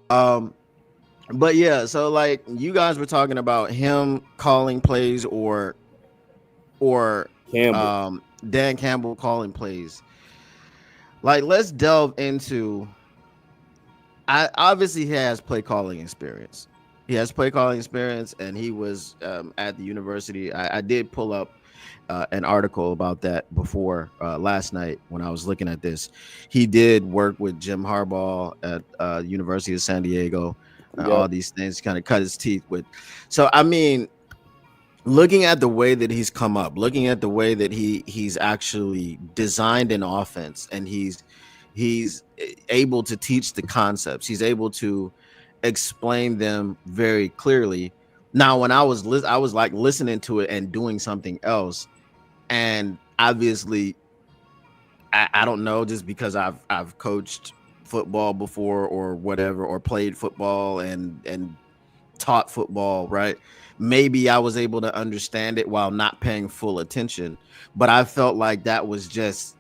Um, but yeah, so like you guys were talking about him calling plays or Campbell. Dan Campbell calling plays. Like let's delve into I obviously he has play calling experience. He has play calling experience, and he was at the university. I did pull up an article about that before last night when I was looking at this. He did work with Jim Harbaugh at University of San Diego. All Yep. these things kind of cut his teeth with. So I mean, looking at the way that he's come up, looking at the way that he's actually designed an offense, and he's able to teach the concepts. He's able to explain them very clearly. Now, when I was like listening to it and doing something else, and obviously, I don't know, just because I've coached football before or whatever, or played football and taught football, right? Maybe I was able to understand it while not paying full attention, but I felt like that was just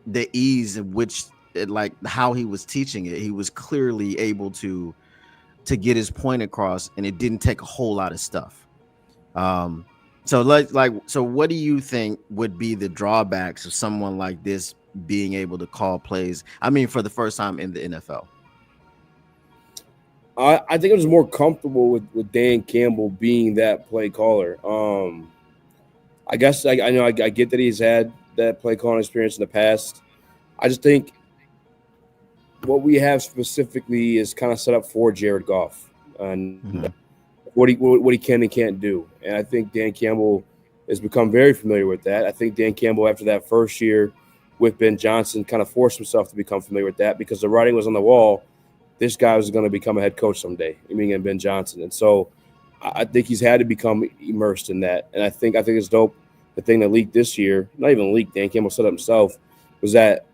the ease in which like how he was teaching it. He was clearly able to get his point across, and it didn't take a whole lot of stuff. Um, so so what do you think would be the drawbacks of someone like this being able to call plays? I mean, for the first time in the NFL. I think I was more comfortable with Dan Campbell being that play caller. I guess I know I get that he's had that play calling experience in the past. I just think what we have specifically is kind of set up for Jared Goff and Mhm. what he can and can't do. And I think Dan Campbell has become very familiar with that. I think Dan Campbell, after that first year with Ben Johnson, kind of forced himself to become familiar with that because the writing was on the wall. This guy was going to become a head coach someday. I mean, and Ben Johnson, and so I think he's had to become immersed in that. And I think it's dope. The thing that leaked this year, not even leaked, Dan Campbell said it himself, was that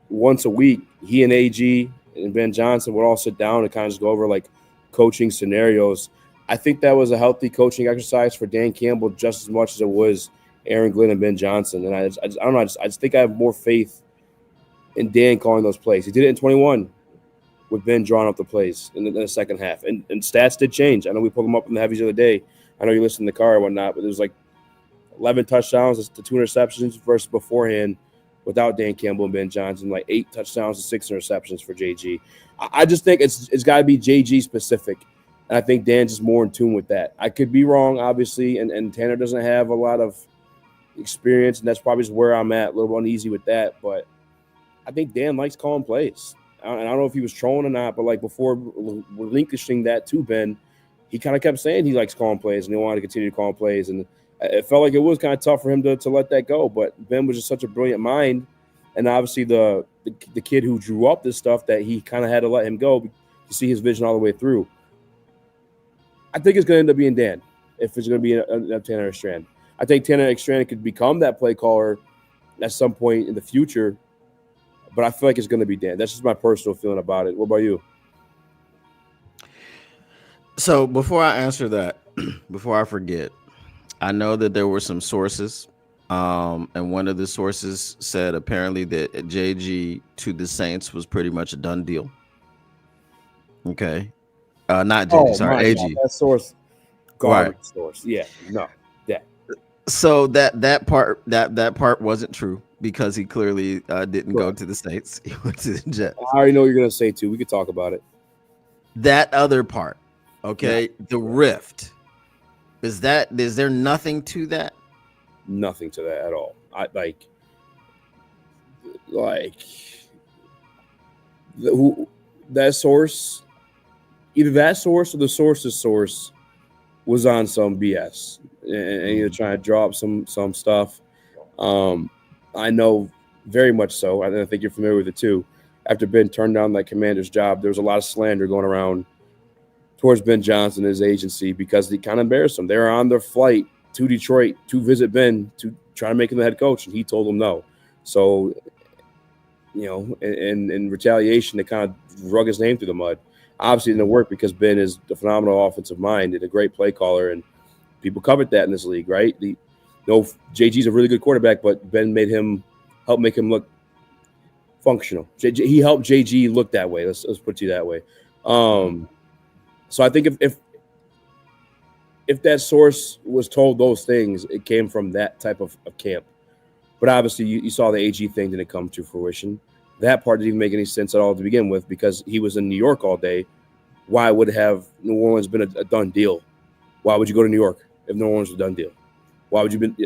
once a week, he and AG and Ben Johnson would all sit down and kind of just go over like coaching scenarios. I think that was a healthy coaching exercise for Dan Campbell just as much as it was Aaron Glenn and Ben Johnson. And I don't know. I just think I have more faith in Dan calling those plays. He did it in 21 with Ben drawing up the plays in the second half. And stats did change. I know we pulled them up in the heavies the other day. I know you listened in the car and whatnot, but it was like 11 touchdowns to 2 interceptions versus beforehand without Dan Campbell and Ben Johnson, like 8 touchdowns to 6 interceptions for JG. I just think it's got to be JG specific. And I think Dan's just more in tune with that. I could be wrong, obviously, and Tanner doesn't have a lot of experience, and that's probably just where I'm at, a little uneasy with that. But I think Dan likes calling plays. And I don't know if he was trolling or not, but like before relinquishing that to Ben, he kind of kept saying he likes calling plays and he wanted to continue to call plays. And it felt like it was kind of tough for him to let that go. But Ben was just such a brilliant mind. And obviously the kid who drew up this stuff that he kind of had to let him go to see his vision all the way through. I think it's going to end up being Dan if it's going to be a Tanner Strand. I think Tanner Strand could become that play caller at some point in the future, but I feel like it's going to be Dan. That's just my personal feeling about it. What about you? So before I answer that, before I forget, I know that there were some sources, and one of the sources said apparently that JG to the Saints was pretty much a done deal. Okay, not JG, Oh sorry, my God, AG. that source, Right. garbage source. Yeah, no, that. So that part wasn't true because he clearly didn't go Correct. to the States. He went to the I Jets. already know what you're going to say too. We could talk about it. That other part, No, okay, the rift, is there nothing to that? nothing to that at all. I like who that source, either that source or the source's source was on some BS and either Mhm. trying to draw up some stuff. Um, I know very much so. I think you're familiar with it too. After Ben turned down that commander's job, there was a lot of slander going around towards Ben Johnson and his agency because he kind of embarrassed them. They were on their flight to Detroit to visit Ben to try to make him the head coach, and he told them no. So, in retaliation, they kind of rug his name through the mud. Obviously, it didn't work because Ben is a phenomenal offensive mind and a great play caller, and people covered that in this league, right? JG's a really good quarterback, but Ben help make him look functional. He helped JG look that way. Let's put it that way. So I think if that source was told those things, it came from that type of camp. But obviously, you saw the AG thing didn't come to fruition. That part didn't even make any sense at all to begin with because he was in New York all day. Why would have New Orleans been a done deal? Why would you go to New York if New Orleans was a done deal? Why would you been?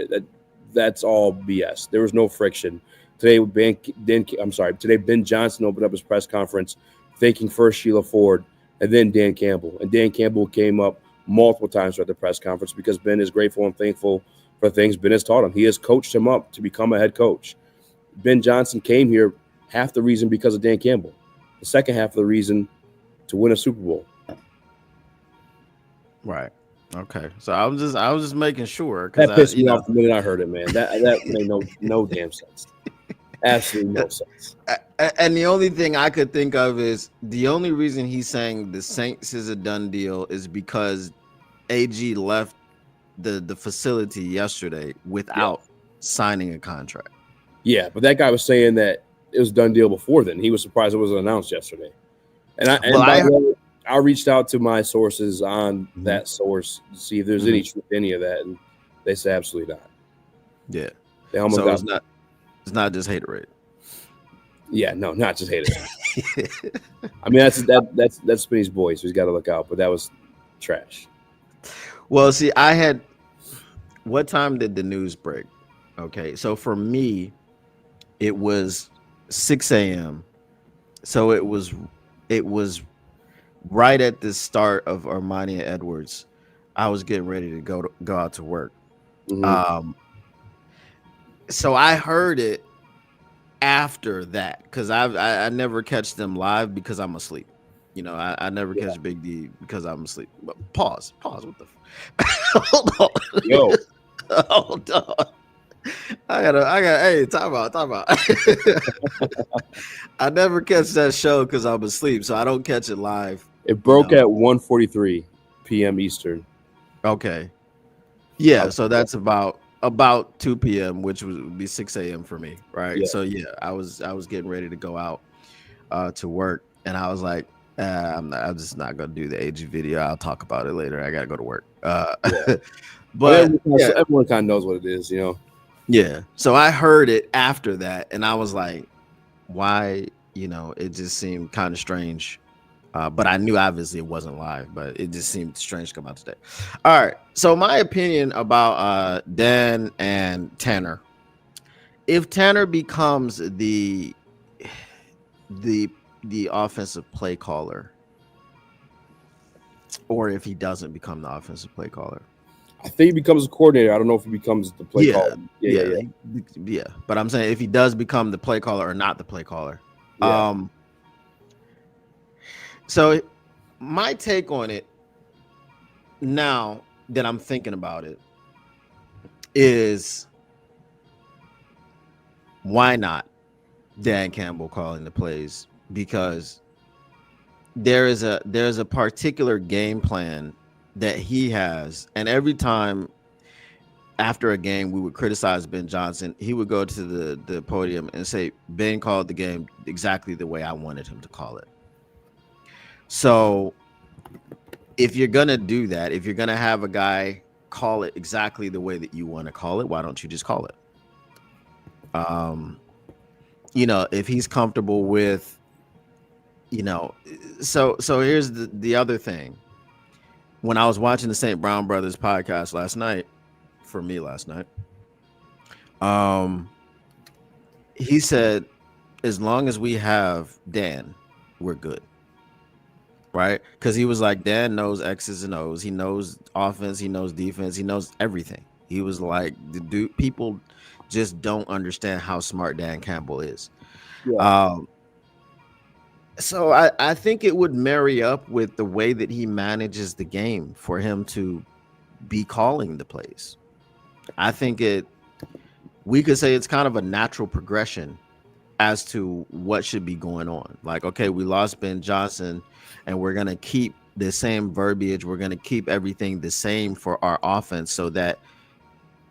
That's all BS. There was no friction. Today, Ben Johnson opened up his press conference thanking first Sheila Ford and then Dan Campbell. And Dan Campbell came up multiple times at the press conference because Ben is grateful and thankful for things Ben has taught him. He has coached him up to become a head coach. Ben Johnson came here half the reason because of Dan Campbell. The second half of the reason to win a Super Bowl. Right. Okay. So I was just making sure that pissed me off the minute I heard it, man. That made no damn sense. Absolutely no sense. And the only thing I could think of is the only reason he's saying the Saints is a done deal is because AG left the facility yesterday without signing a contract. Yeah, but that guy was saying that it was a done deal before then. He was surprised it wasn't announced yesterday. I reached out to my sources on that source to see if there's any truth in any of that, and they say absolutely not. Yeah, they almost so it's not just haterade. Yeah, no, not just haterade. I mean, that's Spinney's boy, so he's got to look out. But that was trash. Well, see, what time did the news break? Okay, so for me, it was 6 a.m. So it was right at the start of Armani and Edwards. I was getting ready to go out to work. So I heard it after that because I never catch them live because I'm asleep. I never catch Big D because I'm asleep. But pause. What the? Hold on. Yo. Hold on. I got. Hey, time out. I never catch that show because I'm asleep, so I don't catch it live. It broke at 1:43 p.m. Eastern. Okay. Yeah, so that's about 2 p.m., which would be 6 a.m. for me, right? Yeah. So yeah, I was getting ready to go out to work, and I was like, I'm just not gonna do the AG video. I'll talk about it later. I gotta go to work. But everyone kind of knows what it is, Yeah. So I heard it after that, and I was like, why? It just seemed kind of strange. But I knew obviously it wasn't live, but it just seemed strange to come out today. All right. So my opinion about Dan and Tanner. If Tanner becomes the offensive play caller, or if he doesn't become the offensive play caller, I think he becomes a coordinator. I don't know if he becomes the play caller. Yeah. But I'm saying if he does become the play caller or not the play caller. Yeah. So my take on it now that I'm thinking about it is why not Dan Campbell calling the plays? Because there's a particular game plan that he has, and every time after a game we would criticize Ben Johnson, he would go to the podium and say Ben called the game exactly the way I wanted him to call it. So if you're going to do that, if you're going to have a guy call it exactly the way that you want to call it, why don't you just call it? If he's comfortable with, so here's the other thing. When I was watching the St. Brown Brothers podcast last night, he said, as long as we have Dan, we're good. Right? Because he was like, Dan knows X's and O's. He knows offense. He knows defense. He knows everything. He was like, people just don't understand how smart Dan Campbell is. Yeah. So I think it would marry up with the way that he manages the game for him to be calling the plays. I think we could say it's kind of a natural progression as to what should be going on. Like, okay, we lost Ben Johnson, and we're going to keep the same verbiage. We're going to keep everything the same for our offense so that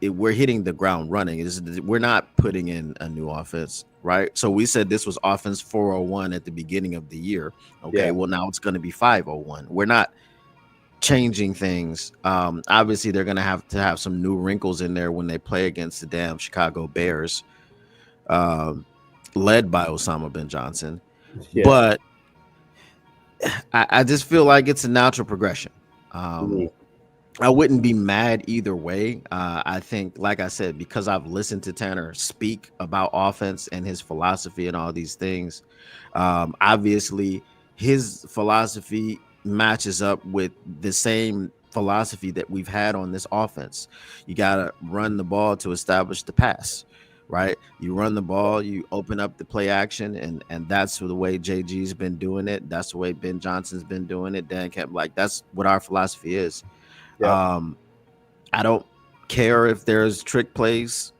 we're hitting the ground running. We're not putting in a new offense, right? So we said this was offense 401 at the beginning of the year. Okay, Yeah. well now it's going to be 501. We're not changing things. Obviously, they're going to have some new wrinkles in there when they play against the damn Chicago Bears, led by Osama bin Johnson. Yeah. But I just feel like it's a natural progression. Mhm. I wouldn't be mad either way. I think, like I said, because I've listened to Tanner speak about offense and his philosophy and all these things, obviously his philosophy matches up with the same philosophy that we've had on this offense. You got to run the ball to establish the pass, right? You run the ball, you open up the play action, and that's the way JG's been doing it. That's the way Ben Johnson's been doing it. Dan Campbell, like that's what our philosophy is. Yeah. I don't care if there's trick plays,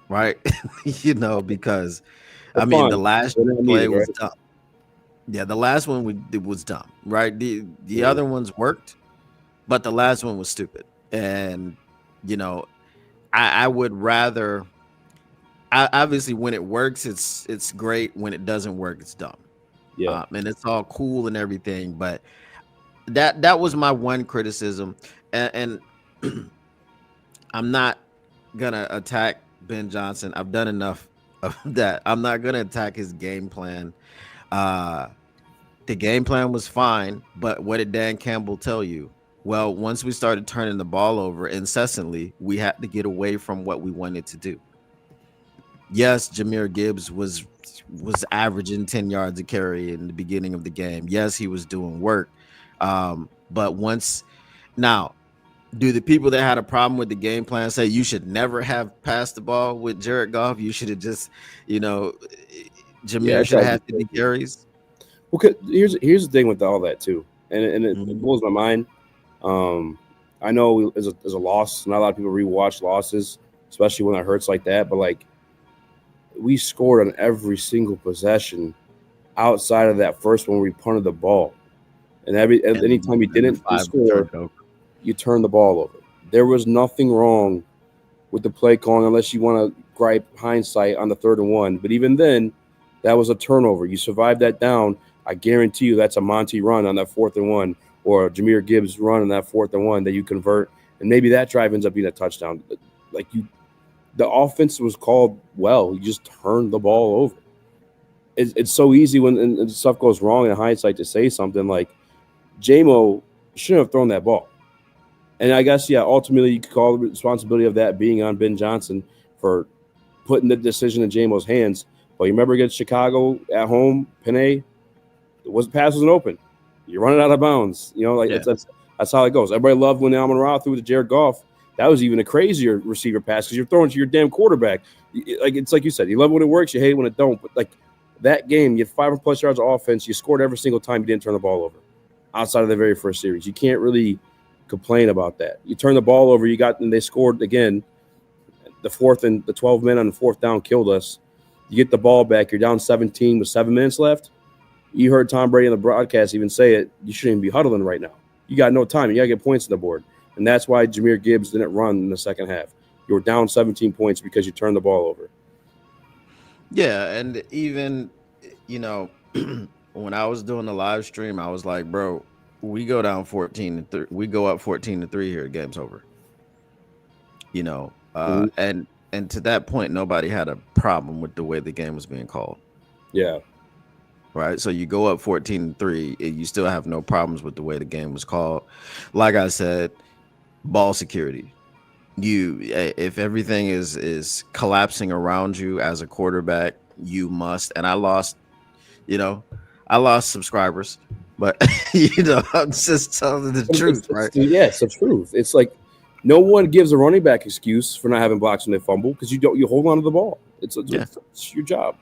right? Because They're I mean the fun. last They're not play needed, was right? dumb. Yeah, the last one it was dumb, right? The Mhm. other ones worked, but the last one was stupid. And you know, I would rather. Obviously, when it works, it's great. When it doesn't work, it's dumb. Yeah. And it's all cool and everything, but that was my one criticism, and I'm not gonna attack Ben Johnson. I've done enough of that. I'm not gonna attack his game plan. Uh the game plan was fine, but what did Dan Campbell tell you? Well, once we started turning the ball over incessantly, we had to get away from what we wanted to do. Yes, Jahmyr Gibbs was averaging 10 yards a carry in the beginning of the game. Yes, he was doing work. But once now, do the people that had a problem with the game plan say you should never have passed the ball with Jared Goff? You should have just, you know, Yeah. Jameer That's should have how had 50 carries. well, here's the thing with all that too, and it Mhm. blows my mind. I know as a loss, not a lot of people rewatch losses, especially when it hurts like that. But like we scored on every single possession outside of that first one where we punted the ball, and anytime you And the didn't 5 score, turned over. you turned the ball over. There was nothing wrong with the play calling unless you want to gripe hindsight on the 3rd and 1. But even then, that was a turnover. You survived that down. I guarantee you that's a Monty run on that 4th and 1 or a Jahmyr Gibbs run on that 4th and 1 that you convert. And maybe that drive ends up being a touchdown. Like the offense was called well. You just turned the ball over. It's so easy when and stuff goes wrong in hindsight to say something like JMO shouldn't have thrown that ball. And I guess, yeah, ultimately you could call the responsibility of that being on Ben Johnson for putting the decision in JMO's hands. But you remember against Chicago at home, Penei, pass wasn't open. You're running out of bounds. Like Yeah. that's how it goes. Everybody loved when Amon-Ra threw to Jared Goff. That was even a crazier receiver pass because you're throwing to your damn quarterback. Like it's like you said, you love when it works, you hate when it don't. But like that game, you had 500+ yards of offense. You scored every single time you didn't turn the ball over. Outside of the very first series, you can't really complain about that. You turn the ball over, and they scored again. The 4th and the 12 men on the 4th down killed us. You get the ball back, you're down 17 with 7 minutes left. You heard Tom Brady on the broadcast even say it. You shouldn't even be huddling right now. You got no time. You got to get points on the board. And that's why Jahmyr Gibbs didn't run in the second half. You were down 17 points because you turned the ball over. Yeah, and even when I was doing the live stream, I was like, bro, we go down 14-3. We go up 14-3 here, game's over. Mhm. And to that point, nobody had a problem with the way the game was being called. Yeah. Right. So you go up 14-3, you still have no problems with the way the game was called. Like I said, ball security. If everything is collapsing around you as a quarterback, you must. And I lost subscribers, but I'm just telling the truth, right? It's the truth. It's like no one gives a running back excuse for not having blocks when they fumble because you hold on to the ball. It's your job.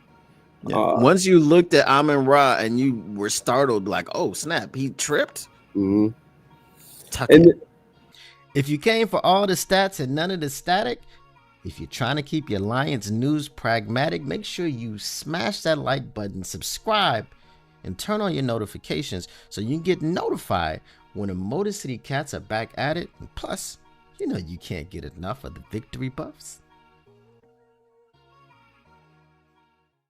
Yeah. Once you looked at Amon-Ra and you were startled, like, oh snap, he tripped. Mm-hmm. And if you came for all the stats and none of the static, if you're trying to keep your Lions news pragmatic, make sure you smash that like button, subscribe, and turn on your notifications so you can get notified when the Motor City Cats are back at it. And plus, You know you can't get enough of the victory buffs.